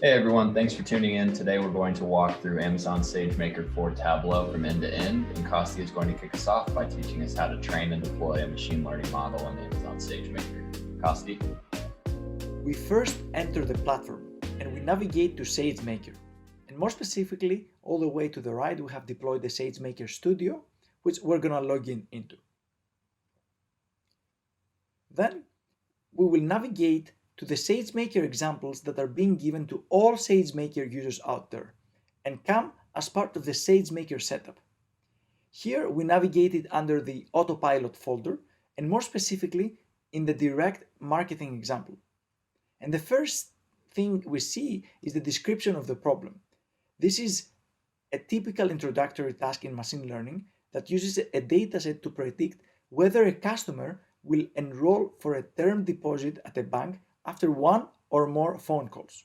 Hey everyone, thanks for tuning in. Today we're going to walk through Amazon SageMaker for Tableau from end to end, and Kosti is going to kick us off by teaching us how to train and deploy a machine learning model in Amazon SageMaker. Kosti? We first enter the platform and we navigate to SageMaker. And more specifically, all the way to the right, we have deployed the SageMaker Studio, which we're going to log into. Then we will navigate to the SageMaker examples that are being given to all SageMaker users out there and come as part of the SageMaker setup. Here we navigated under the Autopilot folder and more specifically in the direct marketing example. And the first thing we see is the description of the problem. This is a typical introductory task in machine learning that uses a dataset to predict whether a customer will enroll for a term deposit at a bank after one or more phone calls.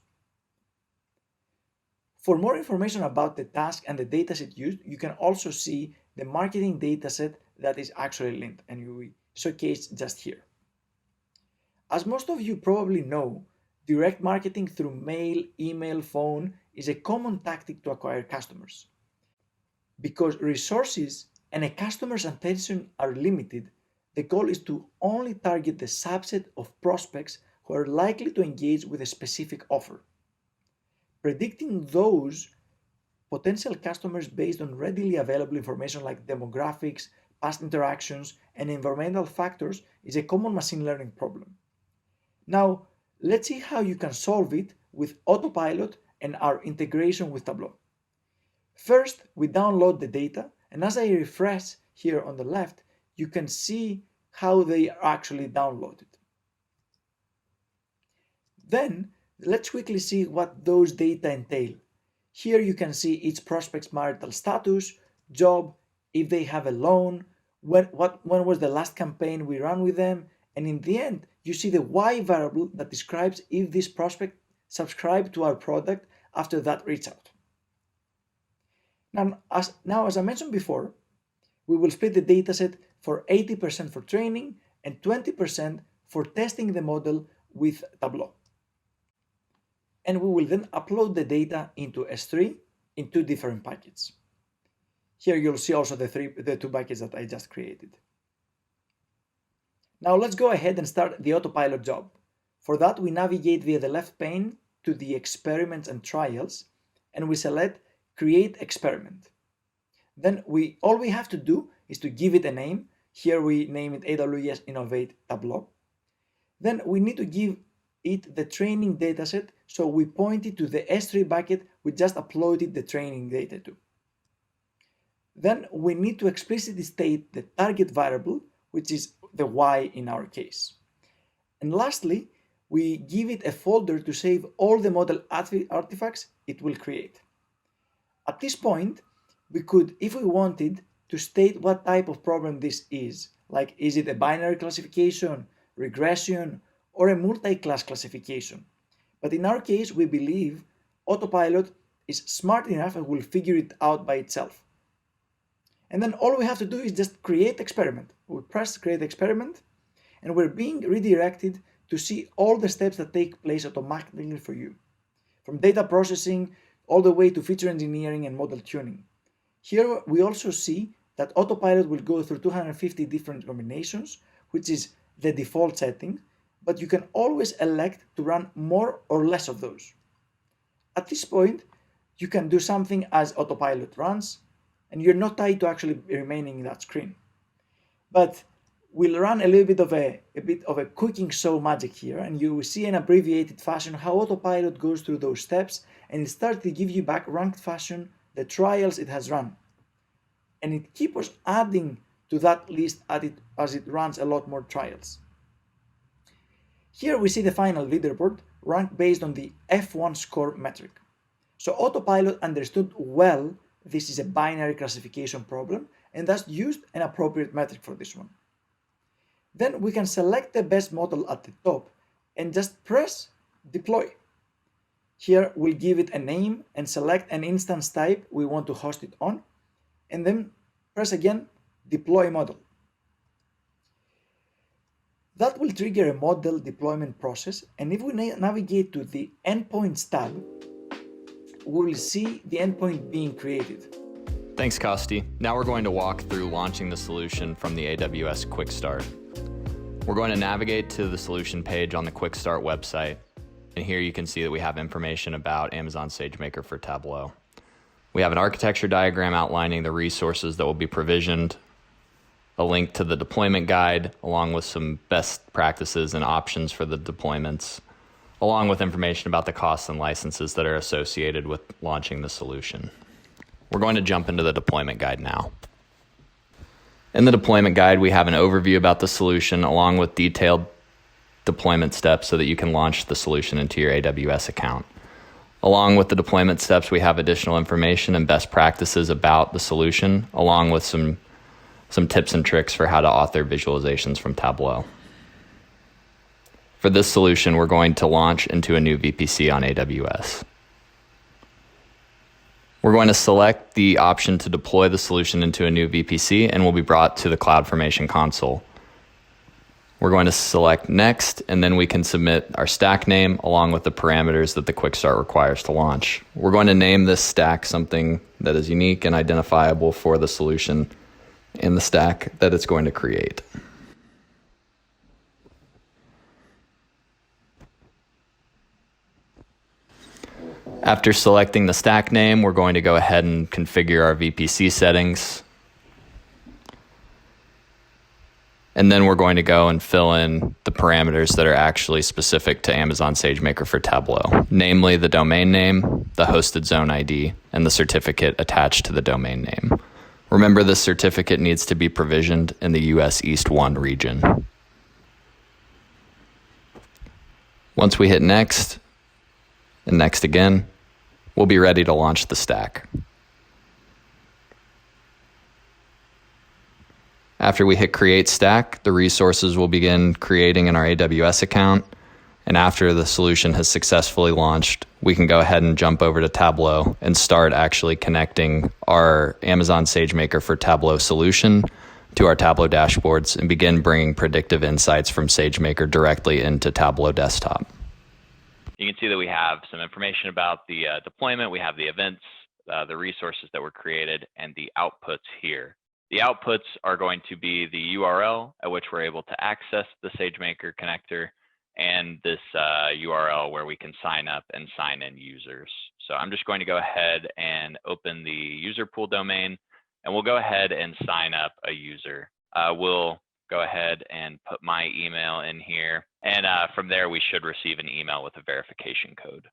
For more information about the task and the dataset used, you can also see the marketing dataset that is actually linked, and we showcase just here. As most of you probably know, direct marketing through mail, email, phone is a common tactic to acquire customers. Because resources and a customer's attention are limited, the goal is to only target the subset of prospects who are likely to engage with a specific offer. Predicting those potential customers based on readily available information like demographics, past interactions, and environmental factors is a common machine learning problem. Now, let's see how you can solve it with Autopilot and our integration with Tableau. First, we download the data, and as I refresh here on the left, you can see how they are actually downloaded. Then, let's quickly see what those data entail. Here you can see each prospect's marital status, job, if they have a loan, when was the last campaign we ran with them, and in the end, you see the Y variable that describes if this prospect subscribed to our product after that reach out. Now, as I mentioned before, we will split the dataset for 80% for training and 20% for testing the model with Tableau. And we will then upload the data into S3 in two different buckets. Here you'll see also the two buckets that I just created. Now let's go ahead and start the Autopilot job. For that, we navigate via the left pane to the experiments and trials, and we select Create Experiment. Then all we have to do is to give it a name. Here we name it AWS Innovate Tableau. Then we need to give it the training dataset, so we point it to the S3 bucket we just uploaded the training data to. Then we need to explicitly state the target variable, which is the Y in our case. And lastly, we give it a folder to save all the model artifacts it will create. At this point, we could, if we wanted, to state what type of problem this is, like is it a binary classification, regression, or a multi-class classification. But in our case, we believe Autopilot is smart enough and will figure it out by itself. And then all we have to do is just create experiment. We press create experiment, and we're being redirected to see all the steps that take place automatically for you, from data processing all the way to feature engineering and model tuning. Here we also see that Autopilot will go through 250 different combinations, which is the default setting, but you can always elect to run more or less of those. At this point, you can do something as Autopilot runs, and you're not tied to actually remaining in that screen. But we'll run a little bit of a cooking show magic here, and you will see in abbreviated fashion how Autopilot goes through those steps, and it starts to give you back ranked fashion the trials it has run. And it keeps adding to that list as it runs a lot more trials. Here we see the final leaderboard ranked based on the F1 score metric. So Autopilot understood well this is a binary classification problem and thus used an appropriate metric for this one. Then we can select the best model at the top and just press deploy. Here we'll give it a name and select an instance type we want to host it on, and then press again deploy model. That will trigger a model deployment process, and if we navigate to the Endpoints tab, we will see the endpoint being created. Thanks, Kosti. Now we're going to walk through launching the solution from the AWS Quick Start. We're going to navigate to the solution page on the Quick Start website. And here you can see that we have information about Amazon SageMaker for Tableau. We have an architecture diagram outlining the resources that will be provisioned, a link to the deployment guide, along with some best practices and options for the deployments, along with information about the costs and licenses that are associated with launching the solution. We're going to jump into the deployment guide now. In the deployment guide, we have an overview about the solution along with detailed deployment steps so that you can launch the solution into your AWS account. Along with the deployment steps, we have additional information and best practices about the solution, along with some tips and tricks for how to author visualizations from Tableau. For this solution, we're going to launch into a new VPC on AWS. We're going to select the option to deploy the solution into a new VPC, and we'll be brought to the CloudFormation console. We're going to select Next, and then we can submit our stack name along with the parameters that the Quick Start requires to launch. We're going to name this stack something that is unique and identifiable for the solution and the stack that it's going to create. After selecting the stack name, we're going to go ahead and configure our VPC settings. And then we're going to go and fill in the parameters that are actually specific to Amazon SageMaker for Tableau, namely the domain name, the hosted zone ID, and the certificate attached to the domain name. Remember, this certificate needs to be provisioned in the US East 1 region. Once we hit Next, and Next again, we'll be ready to launch the stack. After we hit Create Stack, the resources will begin creating in our AWS account. And after the solution has successfully launched, we can go ahead and jump over to Tableau and start actually connecting our Amazon SageMaker for Tableau solution to our Tableau dashboards and begin bringing predictive insights from SageMaker directly into Tableau desktop. You can see that we have some information about the deployment. We have the events, the resources that were created, and the outputs here. The outputs are going to be the URL at which we're able to access the SageMaker connector and this URL where we can sign up and sign in users. So I'm just going to go ahead and open the user pool domain, and we'll go ahead and sign up a user. We'll go ahead and put my email in here. And from there, we should receive an email with a verification code.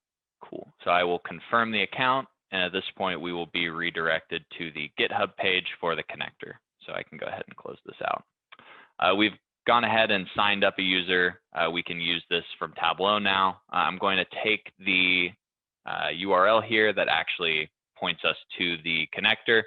Cool. So I will confirm the account. And at this point, we will be redirected to the GitHub page for the connector. So I can go ahead and close this out. We've gone ahead and signed up a user. We can use this from Tableau now. I'm going to take the URL here that actually points us to the connector.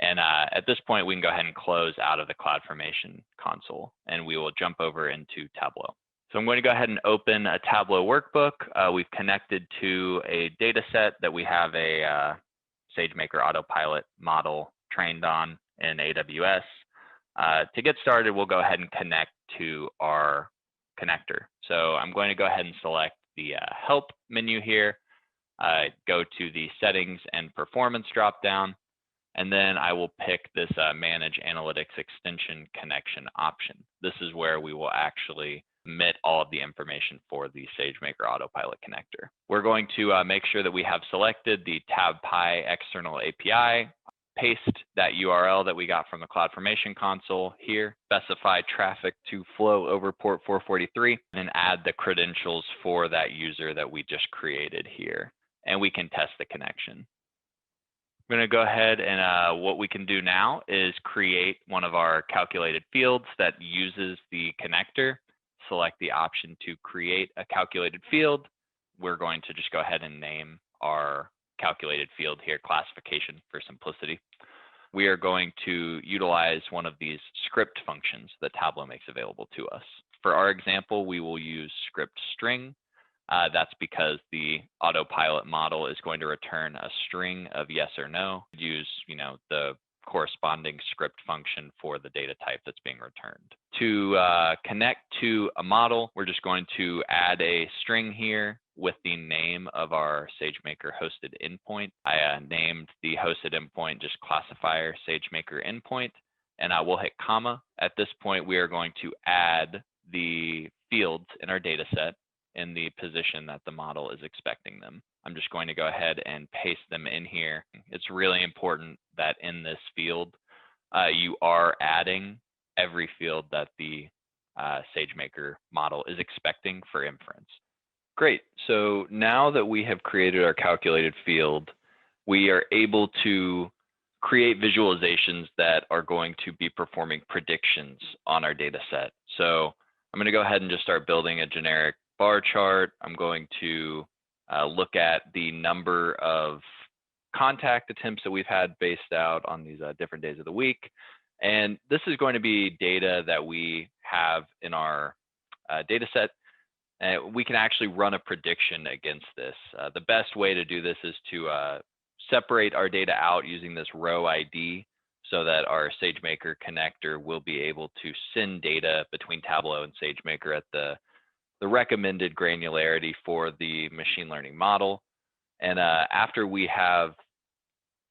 And at this point, we can go ahead and close out of the CloudFormation console, and we will jump over into Tableau. So I'm going to go ahead and open a Tableau workbook. We've connected to a data set that we have a SageMaker Autopilot model trained on in AWS. To get started, we'll go ahead and connect to our connector. So I'm going to go ahead and select the Help menu here, go to the Settings and Performance dropdown, and then I will pick this Manage Analytics Extension Connection option. This is where we will actually submit all of the information for the SageMaker Autopilot connector. We're going to make sure that we have selected the TabPy external API, paste that URL that we got from the CloudFormation console here, specify traffic to flow over port 443, and add the credentials for that user that we just created here. And we can test the connection. I'm going to go ahead and what we can do now is create one of our calculated fields that uses the connector. Select the option to create a calculated field. We're going to just go ahead and name our calculated field here, classification for simplicity. We are going to utilize one of these script functions that Tableau makes available to us. For our example, we will use script string. That's because the autopilot model is going to return a string of yes or no. Use, the corresponding script function for the data type that's being returned. To connect to a model, we're just going to add a string here with the name of our SageMaker hosted endpoint. I named the hosted endpoint just classifier SageMaker endpoint, and I will hit comma. At this point, we are going to add the fields in our data set in the position that the model is expecting them. I'm just going to go ahead and paste them in here. It's really important that in this field, you are adding every field that the SageMaker model is expecting for inference. Great, so now that we have created our calculated field, we are able to create visualizations that are going to be performing predictions on our data set. So I'm going to go ahead and just start building a generic bar chart. I'm going to look at the number of contact attempts that we've had based out on these different days of the week. And this is going to be data that we have in our data set. We can actually run a prediction against this. The best way to do this is to separate our data out using this row ID so that our SageMaker connector will be able to send data between Tableau and SageMaker at the recommended granularity for the machine learning model. And after we have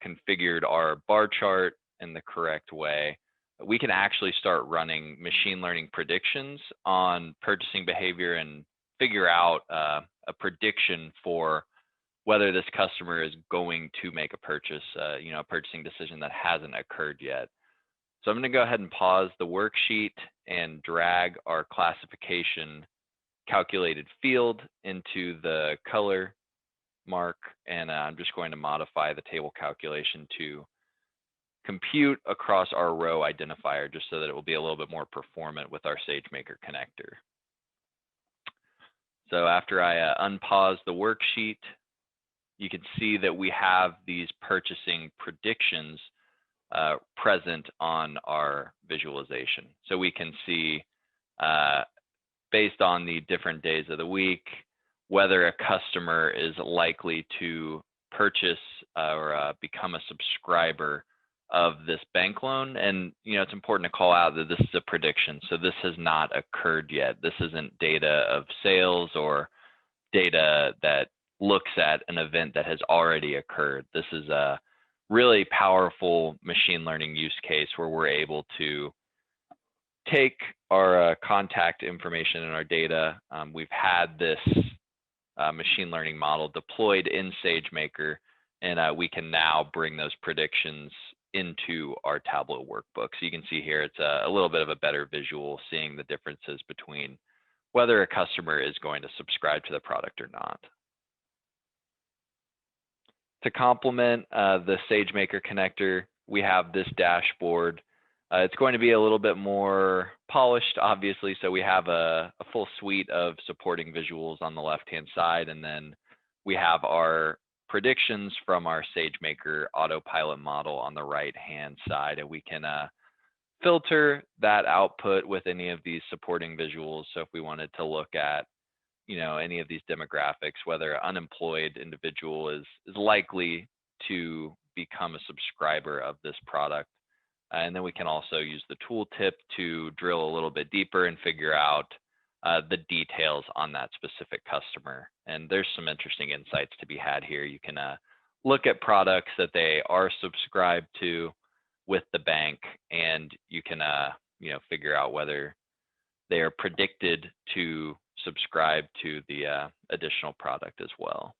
configured our bar chart in the correct way, we can actually start running machine learning predictions on purchasing behavior and figure out a prediction for whether this customer is going to make a purchase, a purchasing decision that hasn't occurred yet. So I'm going to go ahead and pause the worksheet and drag our classification calculated field into the color mark, and I'm just going to modify the table calculation to compute across our row identifier just so that it will be a little bit more performant with our SageMaker connector. So after I unpause the worksheet, you can see that we have these purchasing predictions present on our visualization. So we can see, based on the different days of the week, whether a customer is likely to purchase or become a subscriber of this bank loan. And it's important to call out that this is a prediction. So this has not occurred yet. This isn't data of sales or data that looks at an event that has already occurred. This is a really powerful machine learning use case where we're able to take our contact information in our data. We've had this machine learning model deployed in SageMaker, and we can now bring those predictions into our Tableau workbook. So you can see here, it's a little bit of a better visual, seeing the differences between whether a customer is going to subscribe to the product or not. To complement the SageMaker connector, we have this dashboard. It's going to be a little bit more polished, obviously. So we have a full suite of supporting visuals on the left-hand side, and then we have our predictions from our SageMaker Autopilot model on the right-hand side, and we can filter that output with any of these supporting visuals. So if we wanted to look at, any of these demographics, whether an unemployed individual is likely to become a subscriber of this product. And then we can also use the tooltip to drill a little bit deeper and figure out the details on that specific customer. And there's some interesting insights to be had here. You can look at products that they are subscribed to with the bank, and you can figure out whether they are predicted to subscribe to the additional product as well.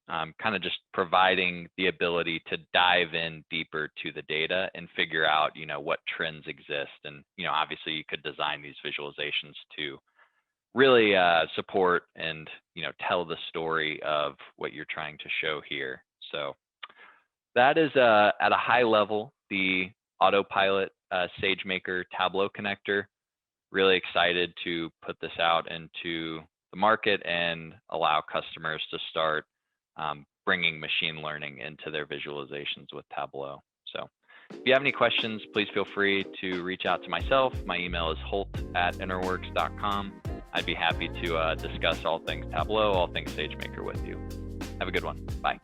Kind of just providing the ability to dive in deeper to the data and figure out, what trends exist. And, obviously you could design these visualizations to really support and, tell the story of what you're trying to show here. So that is at a high level, the Autopilot SageMaker Tableau connector. Really excited to put this out into the market and allow customers to start bringing machine learning into their visualizations with Tableau. So if you have any questions, please feel free to reach out to myself. My email is holt@interworks.com. I'd be happy to discuss all things Tableau, all things SageMaker with you. Have a good one. Bye.